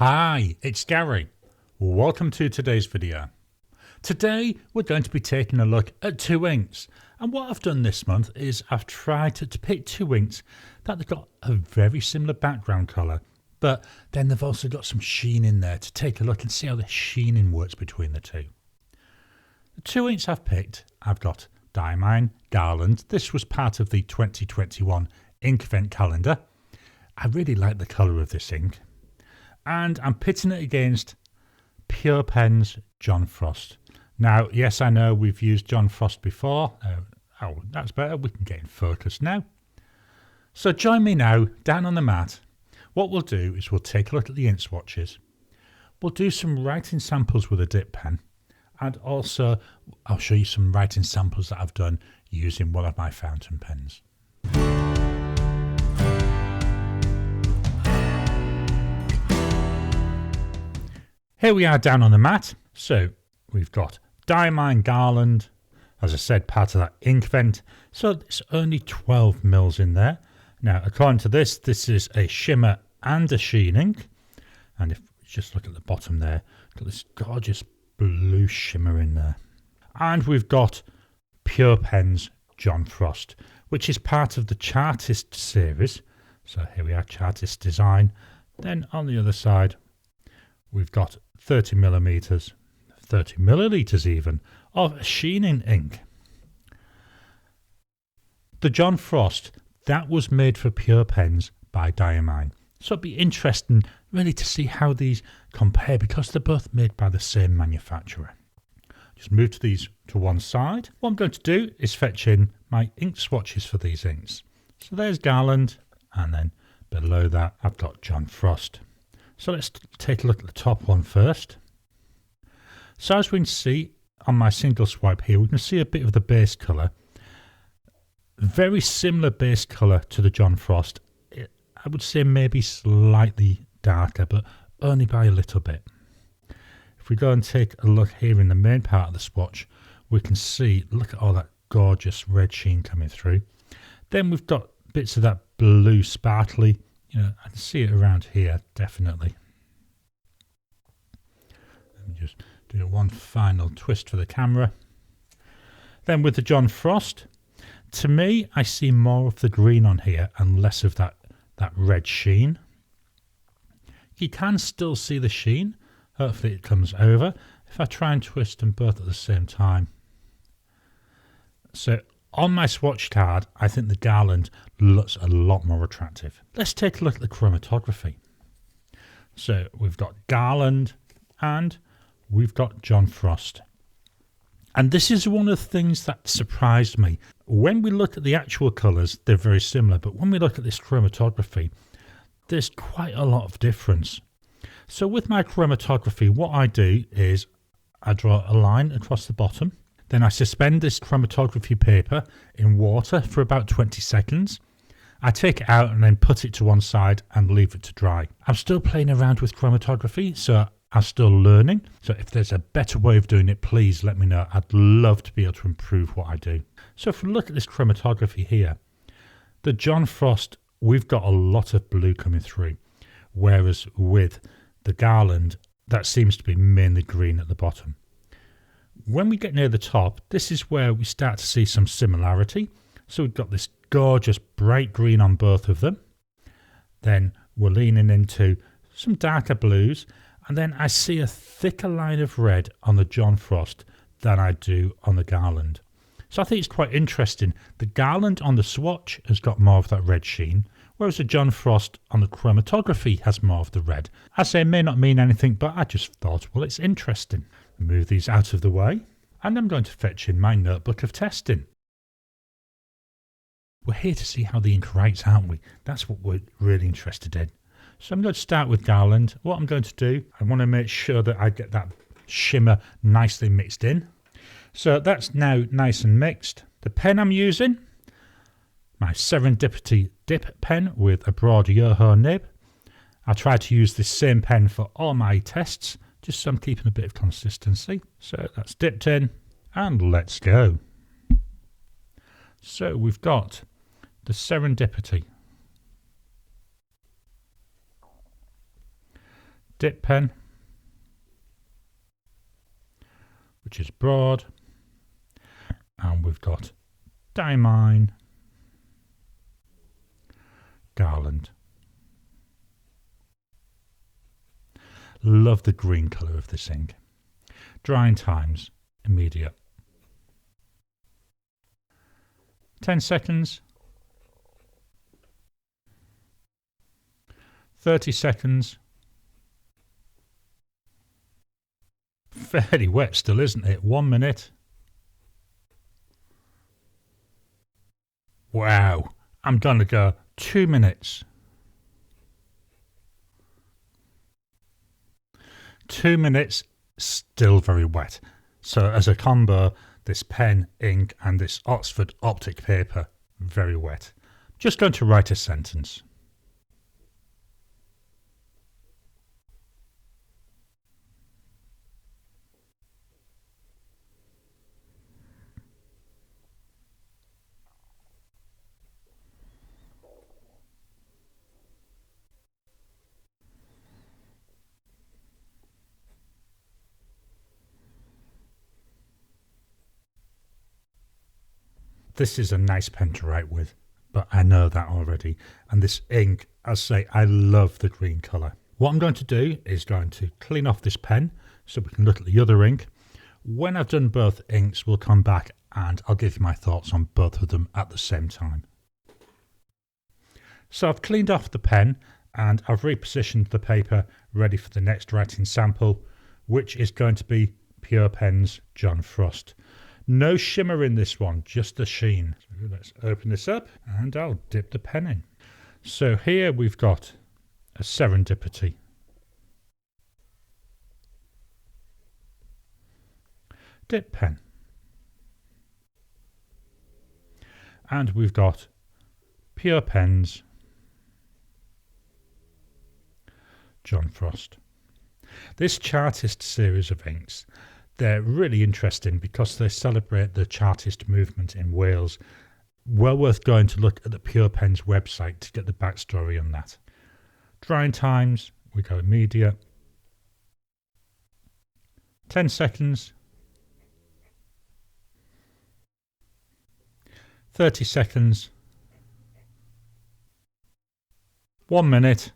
Hi, it's Gary. Welcome to today's video. Today we're going to be taking a look at two inks, and what I've done this month is I've tried to pick two inks that have got a very similar background colour, but then they've also got some sheen in there to take a look and see how the sheening works between the two. The two inks I've picked, I've got Diamine Garland. This was part of the 2021 ink event calendar. I really like the colour of this ink. And I'm pitting it against Pure Pen's John Frost. Now, yes, I know we've used John Frost before. Oh, that's better. We can get in focus now. So join me now down on the mat. What we'll do is we'll take a look at the ink swatches. We'll do some writing samples with a dip pen. And also, I'll show you some writing samples that I've done using one of my fountain pens. Here we are down on the mat. So we've got Diamine Garland, as I said, part of that ink vent. So it's only 12 mils in there. Now, according to this is a shimmer and a sheen ink. And if we just look at the bottom there, got this gorgeous blue shimmer in there. And we've got Pure Pen's John Frost, which is part of the Chartist series. So here we are, Chartist design. Then on the other side, we've got 30 millimeters, 30 milliliters even, of sheening ink. The John Frost, that was made for Pure Pens by Diamine. So it'd be interesting really to see how these compare because they're both made by the same manufacturer. Just move these to one side. What I'm going to do is fetch in my ink swatches for these inks. So there's Garland, and then below that I've got John Frost. So let's take a look at the top one first. So as we can see on my single swipe here, we can see a bit of the base colour. Very similar base colour to the John Frost. I would say maybe slightly darker, but only by a little bit. If we go and take a look here in the main part of the swatch, we can see, look at all that gorgeous red sheen coming through. Then we've got bits of that blue sparkly. I can see it around here, definitely. Let me just do one final twist for the camera. Then with the John Frost, to me, I see more of the green on here and less of that red sheen. You can still see the sheen. Hopefully it comes over if I try and twist them both at the same time. So on my swatch card, I think the Garland looks a lot more attractive. Let's take a look at the chromatography. So we've got Garland and we've got John Frost. And this is one of the things that surprised me. When we look at the actual colours, they're very similar. But when we look at this chromatography, there's quite a lot of difference. So with my chromatography, what I do is I draw a line across the bottom. Then I suspend this chromatography paper in water for about 20 seconds. I take it out and then put it to one side and leave it to dry. I'm still playing around with chromatography, so I'm still learning. So if there's a better way of doing it, please let me know. I'd love to be able to improve what I do. So if we look at this chromatography here, the John Frost, we've got a lot of blue coming through. Whereas with the Garland, that seems to be mainly green at the bottom. When we get near the top, this is where we start to see some similarity. So we've got this gorgeous bright green on both of them. Then we're leaning into some darker blues. And then I see a thicker line of red on the John Frost than I do on the Garland. So I think it's quite interesting. The Garland on the swatch has got more of that red sheen, whereas the John Frost on the chromatography has more of the red. I say it may not mean anything, but I just thought, well, it's interesting. Move these out of the way, and I'm going to fetch in my notebook of testing. We're here to see how the ink writes, aren't we? That's what we're really interested in. So I'm going to start with Garland. What I'm going to do, I want to make sure that I get that shimmer nicely mixed in. So that's now nice and mixed. The pen I'm using, my Serendipity dip pen with a broad Yoho nib. I try to use this same pen for all my tests, just so I'm keeping a bit of consistency. So that's dipped in, and let's go. So we've got the Serendipity. dip pen, which is broad, and we've got Diamine Garland. Love the green colour of this ink. Drying times, immediate. 10 seconds. 30 seconds. Fairly wet still, isn't it? 1 minute. Wow. I'm going to go 2 minutes. 2 minutes, still very wet. So as a combo, this pen, ink and this Oxford optic paper, very wet. Just going to write a sentence. This is a nice pen to write with, but I know that already. And this ink, I say, I love the green colour. What I'm going to do is going to clean off this pen so we can look at the other ink. When I've done both inks, we'll come back and I'll give you my thoughts on both of them at the same time. So I've cleaned off the pen and I've repositioned the paper ready for the next writing sample, which is going to be Pure Pen's John Frost. No shimmer in this one, just the sheen. So let's open this up and I'll dip the pen in. So here we've got a Serendipity. Dip pen. And we've got Pure Pen's John Frost. This Chartist series of inks, they're really interesting because they celebrate the Chartist movement in Wales. Well worth going to look at the Pure Pen's website to get the backstory on that. Drying times, we go immediate. 10 seconds. 30 seconds. 1 minute.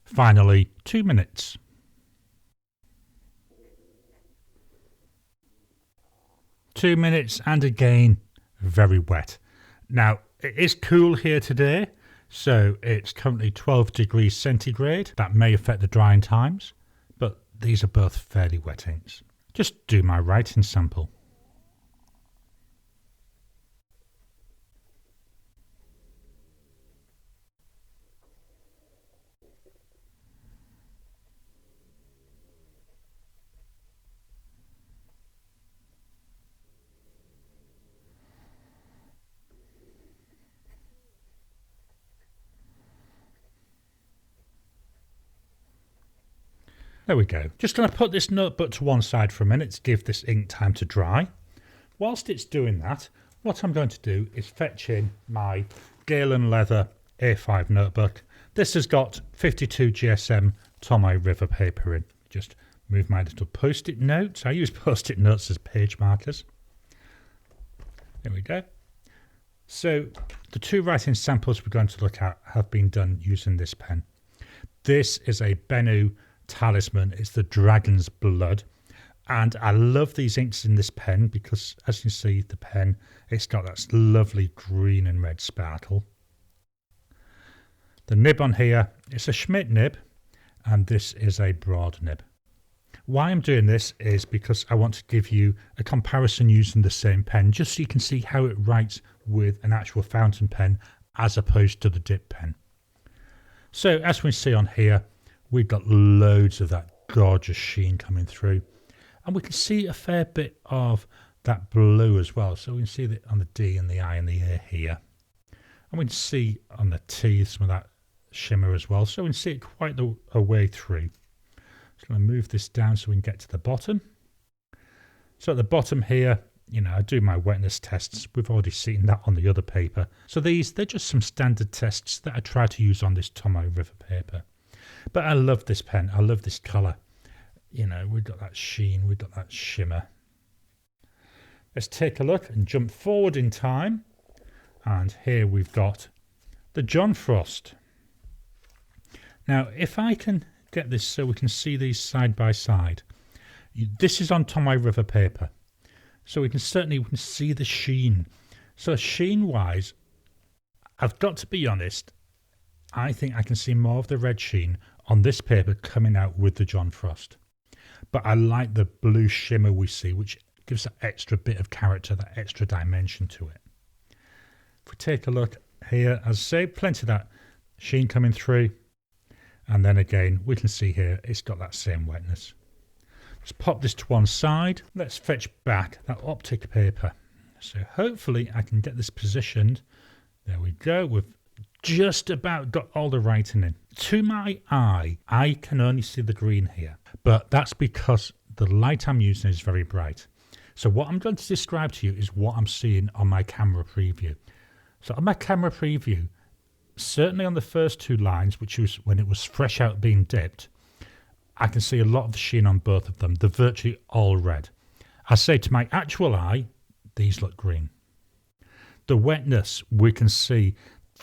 Finally, 2 minutes. Two minutes and again, very wet. Now, it is cool here today, so it's currently 12 degrees centigrade. That may affect the drying times, but these are both fairly wet inks. Just do my writing sample. There we go. Just going to put this notebook to one side for a minute to give this ink time to dry. Whilst it's doing that, what I'm going to do is fetch in my Galen Leather A5 notebook. This has got 52 GSM Tomoe River paper in. Just move my little post-it notes. I use post-it notes as page markers. There we go. So the two writing samples we're going to look at have been done using this pen. This is a Bennu Talisman. It's the Dragon's Blood, and I love these inks in this pen because, as you see, the pen, it's got that lovely green and red sparkle. The nib on here, it's a Schmidt nib, and this is a broad nib. Why I'm doing this is because I want to give you a comparison using the same pen, just so you can see how it writes with an actual fountain pen as opposed to the dip pen. So as we see on here, we've got loads of that gorgeous sheen coming through. And we can see a fair bit of that blue as well. So we can see that on the D and the I and the A here. And we can see on the T some of that shimmer as well. So we can see it quite a way through. Just going to move this down so we can get to the bottom. So at the bottom here, I do my wetness tests. We've already seen that on the other paper. So they're just some standard tests that I try to use on this Tomoe River paper. But I love this pen. I love this colour. We've got that sheen. We've got that shimmer. Let's take a look and jump forward in time. And here we've got the John Frost. Now, if I can get this so we can see these side by side. This is on Tomoe River paper. So we can see the sheen. So sheen wise, I've got to be honest, I think I can see more of the red sheen on this paper coming out with the John Frost. But I like the blue shimmer we see, which gives that extra bit of character, that extra dimension to it. If we take a look here, as I say, plenty of that sheen coming through. And then again, we can see here, it's got that same wetness. Let's pop this to one side. Let's fetch back that optic paper. So hopefully I can get this positioned. There we go. We've just about got all the writing in. To my eye, I can only see the green here. But that's because the light I'm using is very bright. So what I'm going to describe to you is what I'm seeing on my camera preview. So on my camera preview, certainly on the first two lines, which was when it was fresh out being dipped, I can see a lot of the sheen on both of them. They're virtually all red. I say to my actual eye, these look green. The wetness, we can see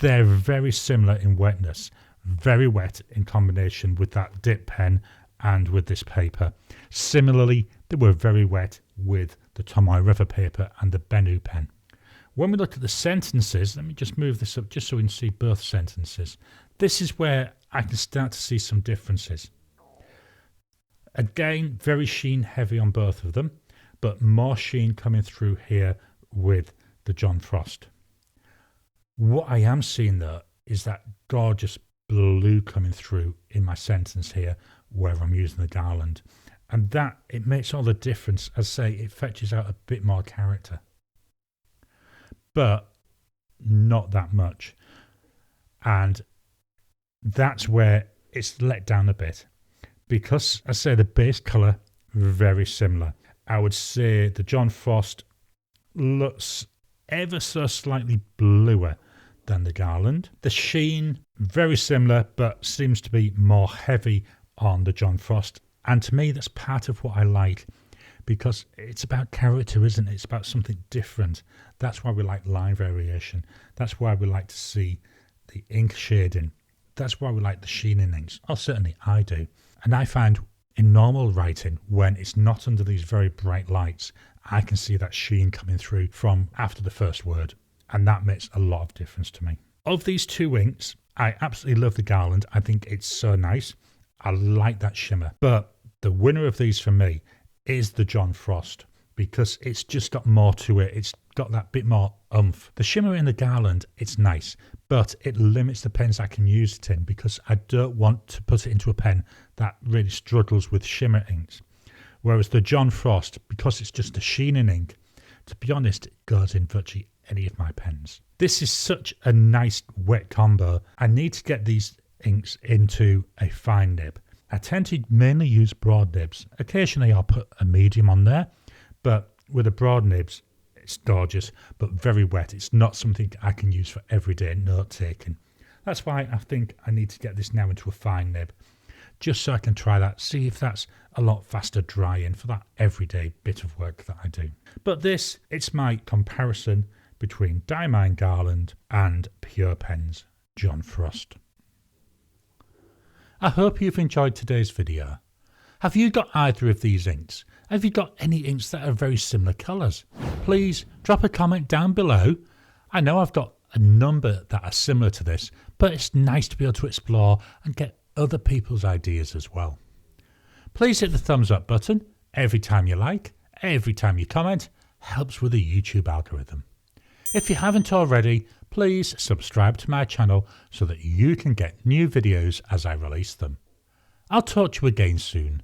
they're very similar in wetness. Very wet in combination with that dip pen and with this paper. Similarly, they were very wet with the Tomoe River paper and the Bennu pen. When we look at the sentences, let me just move this up just so we can see both sentences. This is where I can start to see some differences. Again, very sheen heavy on both of them, but more sheen coming through here with the John Frost. What I am seeing though is that gorgeous blue coming through in my sentence here where I'm using the Garland. And that, it makes all the difference. As I say, it fetches out a bit more character. But not that much. And that's where it's let down a bit. Because, as I say, the base colour, very similar. I would say the John Frost looks ever so slightly bluer than the Garland. The sheen, very similar, but seems to be more heavy on the John Frost. And to me, that's part of what I like. Because it's about character, isn't it? It's about something different. That's why we like line variation. That's why we like to see the ink shading. That's why we like the sheen in inks. Or certainly I do. And I find in normal writing, when it's not under these very bright lights, I can see that sheen coming through from after the first word. And that makes a lot of difference to me. Of these two inks, I absolutely love the Garland. I think it's so nice. I like that shimmer. But the winner of these for me is the John Frost, because it's just got more to it. It's got that bit more oomph. The shimmer in the Garland, it's nice, but it limits the pens I can use it in because I don't want to put it into a pen that really struggles with shimmer inks. Whereas the John Frost, because it's just a sheen in ink, to be honest, it goes in virtually any of my pens. This is such a nice wet combo. I need to get these inks into a fine nib. I tend to mainly use broad nibs. Occasionally I'll put a medium on there, but with the broad nibs, it's gorgeous, but very wet. It's not something I can use for everyday note taking. That's why I think I need to get this now into a fine nib, just so I can try that, see if that's a lot faster drying for that everyday bit of work that I do. But this, it's my comparison between Diamine Garland and Pure Pen's John Frost. I hope you've enjoyed today's video. Have you got either of these inks? Have you got any inks that are very similar colours? Please drop a comment down below. I know I've got a number that are similar to this, but it's nice to be able to explore and get other people's ideas as well. Please hit the thumbs up button every time you like, every time you comment, helps with the YouTube algorithm. If you haven't already, please subscribe to my channel so that you can get new videos as I release them. I'll talk to you again soon.